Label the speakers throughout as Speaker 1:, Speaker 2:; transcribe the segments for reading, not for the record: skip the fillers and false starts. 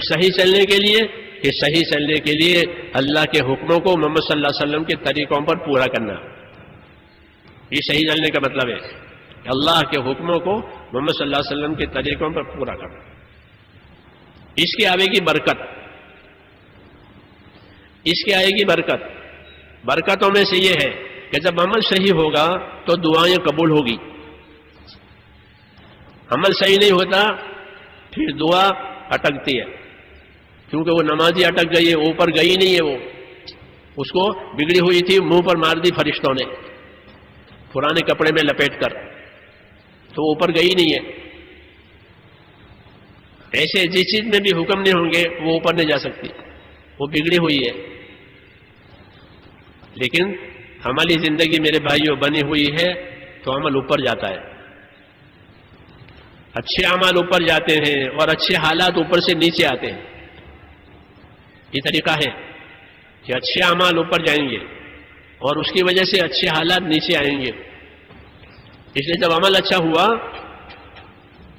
Speaker 1: صحیح چلنے کے لیے کہ صحیح چلنے کے لیے اللہ کے حکموں کو محمد صلی اللہ علیہ وسلم کے طریقوں پر پورا کرنا. یہ صحیح چلنے کا مطلب ہے کہ اللہ کے حکموں کو محمد صلی اللہ علیہ وسلم کے طریقوں پر پورا کرنا. اس کی آئے گی برکت. اس کی آئے گی برکت. برکتوں میں سے یہ ہے کہ جب عمل صحیح ہوگا تو دعائیں قبول ہوگی. عمل صحیح نہیں ہوتا پھر دعا اٹکتی ہے، کیونکہ وہ نمازی اٹک گئی ہے، اوپر گئی نہیں ہے. وہ اس کو بگڑی ہوئی تھی، منہ پر مار دی فرشتوں نے پرانے کپڑے میں لپیٹ کر، تو اوپر گئی نہیں ہے. ایسے جس چیز میں بھی حکم نہیں ہوں گے وہ اوپر نہیں جا سکتی، وہ بگڑی ہوئی ہے. لیکن ہماری زندگی میرے بھائیوں بنی ہوئی ہے تو عمل اوپر جاتا ہے. اچھے اعمال اوپر جاتے ہیں اور اچھے حالات اوپر سے نیچے آتے ہیں. یہ طریقہ ہے کہ اچھے اعمال اوپر جائیں گے اور اس کی وجہ سے اچھے حالات نیچے آئیں گے. اس لیے جب عمل اچھا ہوا،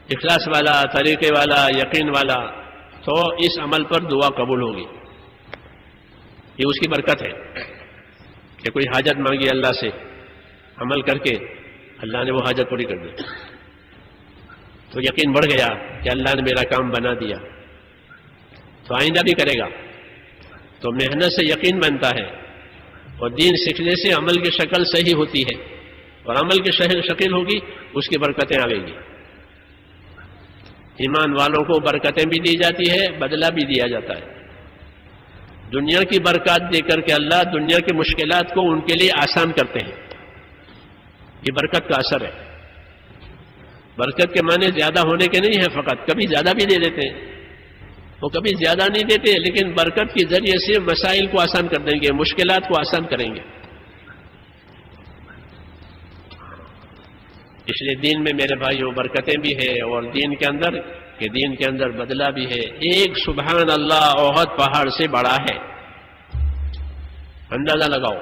Speaker 1: اخلاص والا، طریقے والا، یقین والا، تو اس عمل پر دعا قبول ہوگی. یہ اس کی برکت ہے کہ کوئی حاجت مانگی اللہ سے، عمل کر کے اللہ نے وہ حاجت پوری کر دی تو یقین بڑھ گیا کہ اللہ نے میرا کام بنا دیا، تو آئندہ بھی کرے گا. تو محنت سے یقین بنتا ہے، اور دین سیکھنے سے عمل کی شکل صحیح ہوتی ہے، اور عمل کی شکل ہوگی اس کی برکتیں آئیں گی. ایمان والوں کو برکتیں بھی دی جاتی ہے، بدلہ بھی دیا جاتا ہے. دنیا کی برکات دے کر کے اللہ دنیا کی مشکلات کو ان کے لیے آسان کرتے ہیں. یہ برکت کا اثر ہے. برکت کے معنی زیادہ ہونے کے نہیں ہے، فقط کبھی زیادہ بھی دے دیتے ہیں، وہ کبھی زیادہ نہیں دیتے، لیکن برکت کے ذریعے سے مسائل کو آسان کر دیں گے، مشکلات کو آسان کریں گے. اس لیے دین میں میرے بھائیوں برکتیں بھی ہے، اور دین کے اندر بدلہ بھی ہے. ایک سبحان اللہ احد پہاڑ سے بڑا ہے. اندازہ لگاؤ،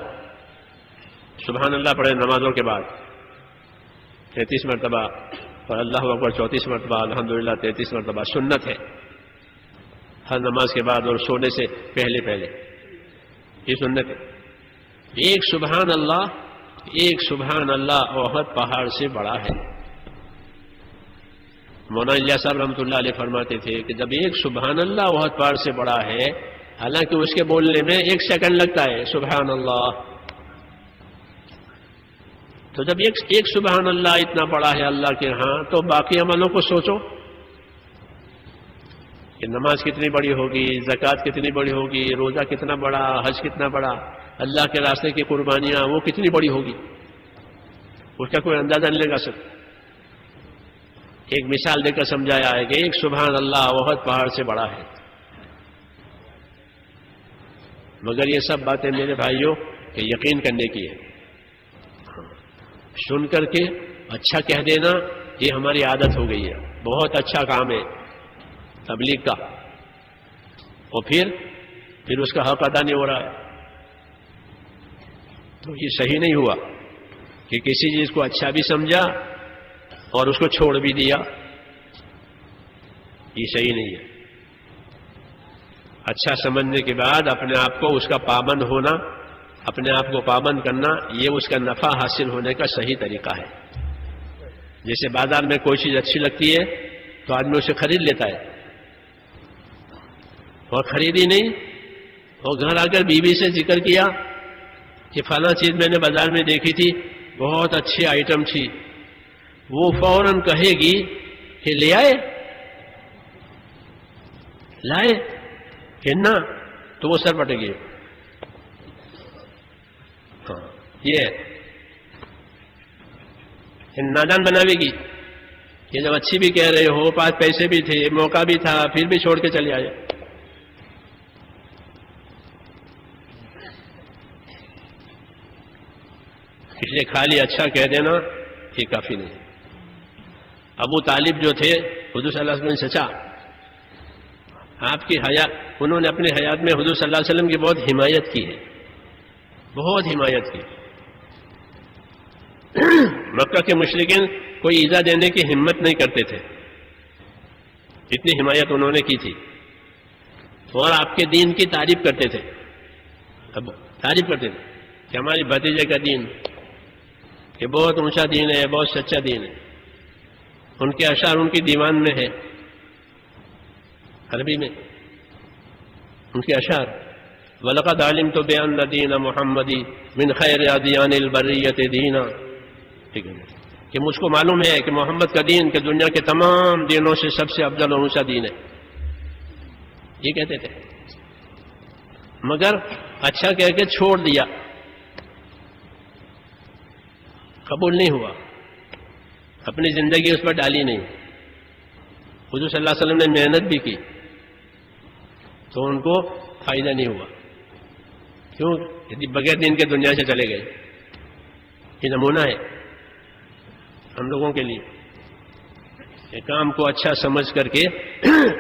Speaker 1: سبحان اللہ پڑھے نمازوں کے بعد 33 مرتبہ اور اللہ اکبر 34 مرتبہ، الحمدللہ 33 مرتبہ سنت ہے ہر نماز کے بعد اور سونے سے پہلے یہ سنت ہے. ایک سبحان اللہ احد پہاڑ سے بڑا ہے. مولانا الیاس صاحب رحمۃ اللہ علیہ فرماتے تھے کہ جب ایک سبحان اللہ احد پہاڑ سے بڑا ہے، حالانکہ اس کے بولنے میں 1 سیکنڈ لگتا ہے سبحان اللہ، تو جب ایک سبحان اللہ اتنا بڑا ہے اللہ کے ہاں، تو باقی عملوں کو سوچو کہ نماز کتنی بڑی ہوگی، زکوٰۃ کتنی بڑی ہوگی، روزہ کتنا بڑا، حج کتنا بڑا، اللہ کے راستے کی قربانیاں وہ کتنی بڑی ہوگی، اس کا کوئی اندازہ نہیں لگا سکتا. ایک مثال دے کر سمجھایا ہے کہ ایک سبحان اللہ احد پہاڑ سے بڑا ہے. مگر یہ سب باتیں میرے بھائیوں کہ یقین کرنے کی ہے. سن کر کے اچھا کہہ دینا یہ ہماری عادت ہو گئی ہے، بہت اچھا کام ہے تبلیغ کا، اور پھر اس کا حق ادا نہیں ہو رہا ہے، تو یہ صحیح نہیں ہوا کہ کسی چیز کو اچھا بھی سمجھا اور اس کو چھوڑ بھی دیا. یہ صحیح نہیں ہے. اچھا سمجھنے کے بعد اپنے آپ کو اس کا پابند ہونا، اپنے آپ کو پابند کرنا، یہ اس کا نفع حاصل ہونے کا صحیح طریقہ ہے. جیسے بازار میں کوئی چیز اچھی لگتی ہے تو آدمی اسے خرید لیتا ہے، اور خریدی نہیں اور گھر آ کر بیوی سے ذکر کیا کہ فلاں چیز میں نے بازار میں دیکھی تھی، بہت اچھی آئٹم تھی، وہ فوراً کہے گی کہ لے آئے لائے کہ نہ، تو وہ سر پٹے گی. ہاں یہ نادان بناوے گی کہ جب اچھی بھی کہہ رہے ہو، پاس پیسے بھی تھے، موقع بھی تھا، پھر بھی چھوڑ کے چلے آئے. اس لیے خالی اچھا کہہ دینا یہ کافی نہیں. ابو طالب جو تھے حضور صلی اللہ علیہ وسلم چچا، آپ کی حیات، انہوں نے اپنے حیات میں حضور صلی اللہ علیہ وسلم کی بہت حمایت کی ہے، بہت حمایت کی. مکہ کے مشرکین کوئی ایذا دینے کی ہمت نہیں کرتے تھے، اتنی حمایت انہوں نے کی تھی. اور آپ کے دین کی تعریف کرتے تھے، تعریف کرتے تھے کہ ہماری بھتیجے کا دین یہ بہت اونچا دین ہے، بہت سچا دین ہے. ان کے اشعار ان کی دیوان میں ہے، عربی میں ان کے اشعار. وَلَقَدْ عَلِمْتُ بِأَنَّ دِينَ مُحَمَّدِ مِنْ خَيْرِ أَدْيَانِ الْبَرِّيَّةِ دِينًا، ٹھیک ہے کہ مجھ کو معلوم ہے کہ محمد کا دین کہ دنیا کے تمام دینوں سے سب سے افضل اور اونچا دین ہے. یہ کہتے تھے، مگر اچھا کہہ کے چھوڑ دیا، قبول نہیں ہوا، اپنی زندگی اس پر ڈالی نہیں. حضور صلی اللہ علیہ وسلم نے محنت بھی کی تو ان کو فائدہ نہیں ہوا. کیوں؟ یعنی بغیر دین کے دنیا سے چلے گئے. یہ نمونہ ہے ہم لوگوں کے لیے کہ کام کو اچھا سمجھ کر کے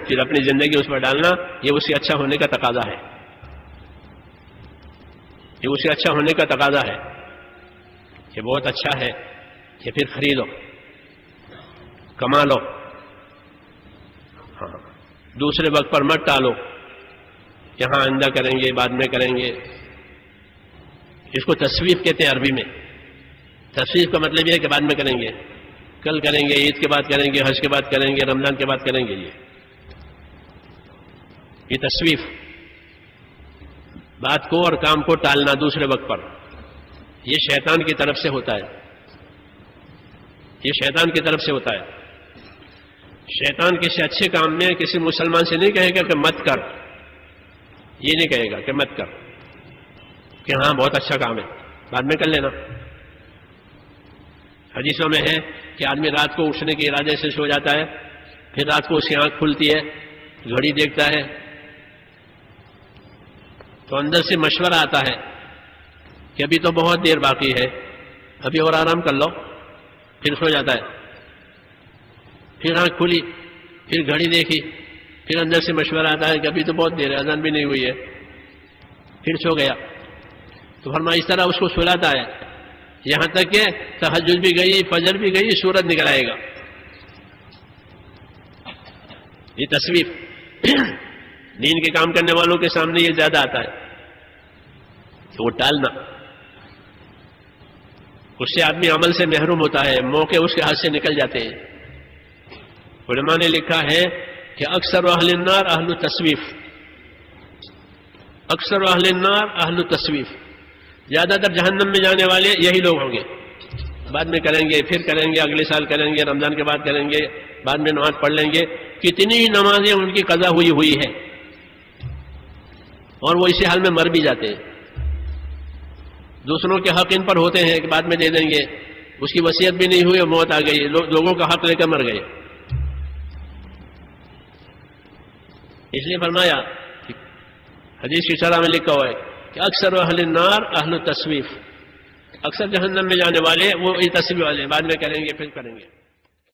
Speaker 1: پھر اپنی زندگی اس پر ڈالنا، یہ اس کے اچھا ہونے کا تقاضا ہے. یہ اس کے اچھا ہونے کا تقاضا ہے کہ بہت اچھا ہے کہ پھر خریدو، کما لو، ہاں دوسرے وقت پر مت ٹالو، یہاں آئندہ کریں گے، بعد میں کریں گے. اس کو تصویف کہتے ہیں عربی میں. تصویف کا مطلب یہ ہے کہ بعد میں کریں گے، کل کریں گے، عید کے بعد کریں گے، حج کے بعد کریں گے، رمضان کے بعد کریں گے. یہ تصویف، بات کو اور کام کو ٹالنا دوسرے وقت پر، یہ شیطان کی طرف سے ہوتا ہے. یہ شیطان کی طرف سے ہوتا ہے. شیطان کسی اچھے کام میں کسی مسلمان سے نہیں کہے گا کہ مت کر، یہ نہیں کہے گا کہ مت کر، کہ ہاں بہت اچھا کام ہے بعد میں کر لینا. حدیثوں میں ہے کہ آدمی رات کو اٹھنے کے ارادے سے سو جاتا ہے، پھر رات کو اس کی آنکھ کھلتی ہے، گھڑی دیکھتا ہے تو اندر سے مشورہ آتا ہے کہ ابھی تو بہت دیر باقی ہے، ابھی اور آرام کر لو، پھر سو جاتا ہے. پھر آنکھ کھلی، پھر گھڑی دیکھی، پھر اندر سے مشورہ آتا ہے کہ ابھی تو بہت دیر ہے، اذان بھی نہیں ہوئی ہے، پھر سو گیا. تو فرمایا اس طرح اس کو سلاتا ہے یہاں تک کہ تہجد بھی گئی، فجر بھی گئی، سورج نکل آئے گا. یہ تصویف دین کے کام کرنے والوں کے سامنے یہ زیادہ آتا ہے کہ وہ ٹالنا. اس سے آدمی عمل سے محروم ہوتا ہے، موقع اس کے ہاتھ سے نکل جاتے ہیں. علماء نے لکھا ہے کہ اکثر اہل النار اہل التصویف، اکثر اہل النار اہل التصویف، زیادہ تر جہنم میں جانے والے یہی لوگ ہوں گے. بعد میں کریں گے، پھر کریں گے، اگلے سال کریں گے، رمضان کے بعد کریں گے، بعد میں نماز پڑھ لیں گے. کتنی نمازیں ان کی قضا ہوئی ہے اور وہ اسی حال میں مر بھی جاتے ہیں. دوسروں کے حق ان پر ہوتے ہیں کہ بعد میں دے دیں گے، اس کی وصیت بھی نہیں ہوئی اور موت آ گئی، لوگوں کا حق لے کر مر گئے. اس لیے فرمایا حدیث کی شرح میں لکھا ہوا ہے کہ اکثر اہل النار اہل التصویف، اکثر جہنم میں جانے والے وہ تصویف والے، بعد میں کریں گے، پھر کریں گے.